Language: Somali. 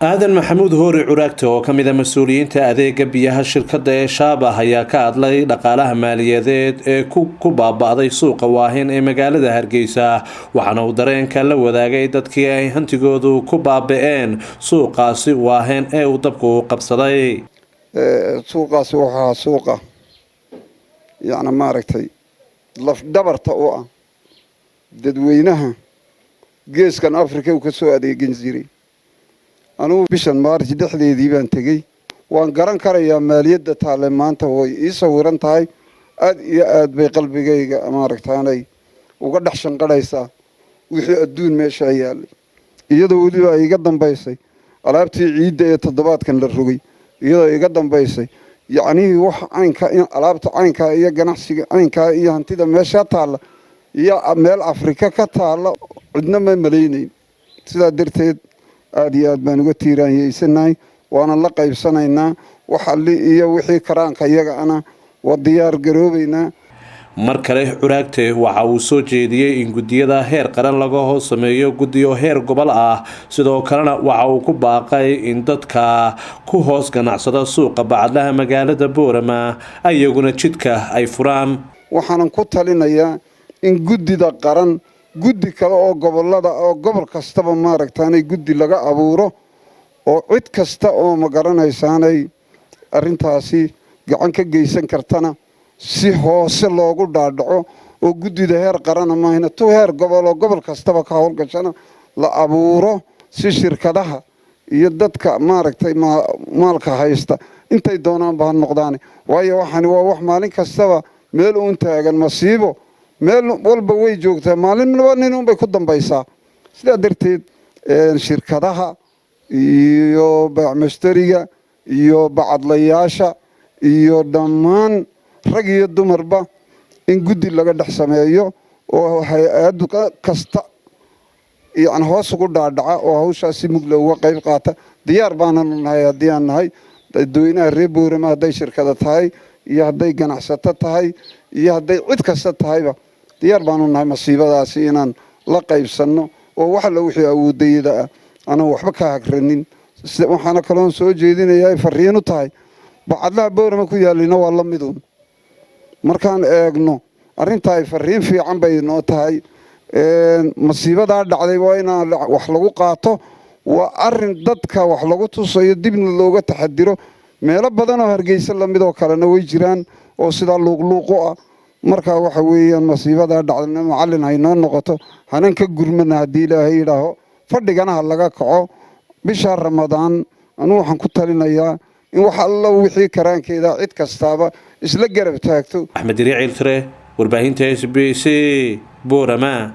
aadan maxamuud hoori curaagta oo ka mid ah mas-uuliyiinta adeega biyaha shirkadda ee shaabah ayaa ka hadlay dhaqaalaha maaliyadeed ee ku baaba'day suuqa waahen ee magaalada Hargeysa waxaana uu dareenka la wadaagay dadkii ay hantigoodu ku baaba'een suuqaasi waahen ee uu dabku qabsaday suuqaasi waxaa suuqa maaragtay laf dhabarta u ah dadweynaha geeskan Afrika uu ka soo adeegin jiray anuu bishan Maarch dhexdeedii baan tagay waan garan karayaa maaliyadda taale maanta way ii sawiran tahay aad iyo aad bay qalbigayga maaragtaanay uga dhaxshan qadaysaa wixii adduun meesha yaalay iyadoo waliba iga dambaysay alaabtii ciidda ee toddobaadkan la rogay iyadoo iga dambaysay wax aynka in alaabta aynka iyo ganacsiga aynka iyo hantida meesha taala iyo meel Afrika ka taala cidna ma maleeyeen sidaa darteed aad iyo aad baan uga tiiraanyeysanahay waana la qaybsanaynaa waxa iyo wixii karaanka iyaga ana waa diyaar garoobaynaa mar kale curaagte waxa uu soo jeediyay in gudiyada heer qaran laga hoos sameeyo gudiyo heer gobol ah sidoo kalena waxa uu ku baaqay in dadka ku hoos ganacsada suuqa bacdaha magaalada Boorama ayaguna jidka ay furaan waxaan ku talinayaa in gudida qaran guddi kale oo gobolada oo gobol kastaba maaragtaanay guddi laga abuuro oo cid kasta oo ma garanaysaanay arintaasi gacan ka geysan kartana si hoose loogu dhaadhaco oo guddida heer qaran ma ahna to heer gobol oo gobol kastaba ka howlgashana la abuuro si shirkadaha iyo dadka maaragtay maalka haysta intay doonaan baa noqdaan waayo waxani waa wax maalin kastaba meel uun taagan masiibo meel walba way joogtaa maalinba nin bay ku dambaysaa sida darteed shirkadaha iyo bacmashtariga iyo bacadlayaasha iyo dhammaan rag iyo dumarba in guddi laga dhex sameeyo oo hay'ad kasta hoos ugu dhaadhaca oo hawshaasi mug looga qayb qaata diyaar baan nahay haddii aan nahay dadweynaha reer Boorama hadday shirkada tahay iyo hadday ganacsato tahay iyo hadday cid kasta tahayba diyaar baan nahay masiibadaasi inaan la qaybsano oo wax la wixii awoodayda ana waxba ka hagranin waxaana kaloon soo jeedinayaa fariin u tahay bacadlaha Boorama ku yaalina waa la midun markaan eegno arinta ay fariin fiican bay noo tahay masiibada dhacday waa in wax lagu qaato waa arin dadka wax lagu tusayo dibna looga taxadiro meelo badan oo Hargeysa la mid oo kalena way jiraan oo sida luuqluuqo ah marka waxa weeyaan masiibada dhacday macallin ay noo noqoto hanan ka gurmana hadii Ilaahay yiraaho fadhigana laga kaco bisha Ramadaan anu waxaan ku talinayaa in wax alla wixii karaankeeda cid kastaaba isla garab taagto Axmed Riicil Tire warbaahinta SBC Boorama.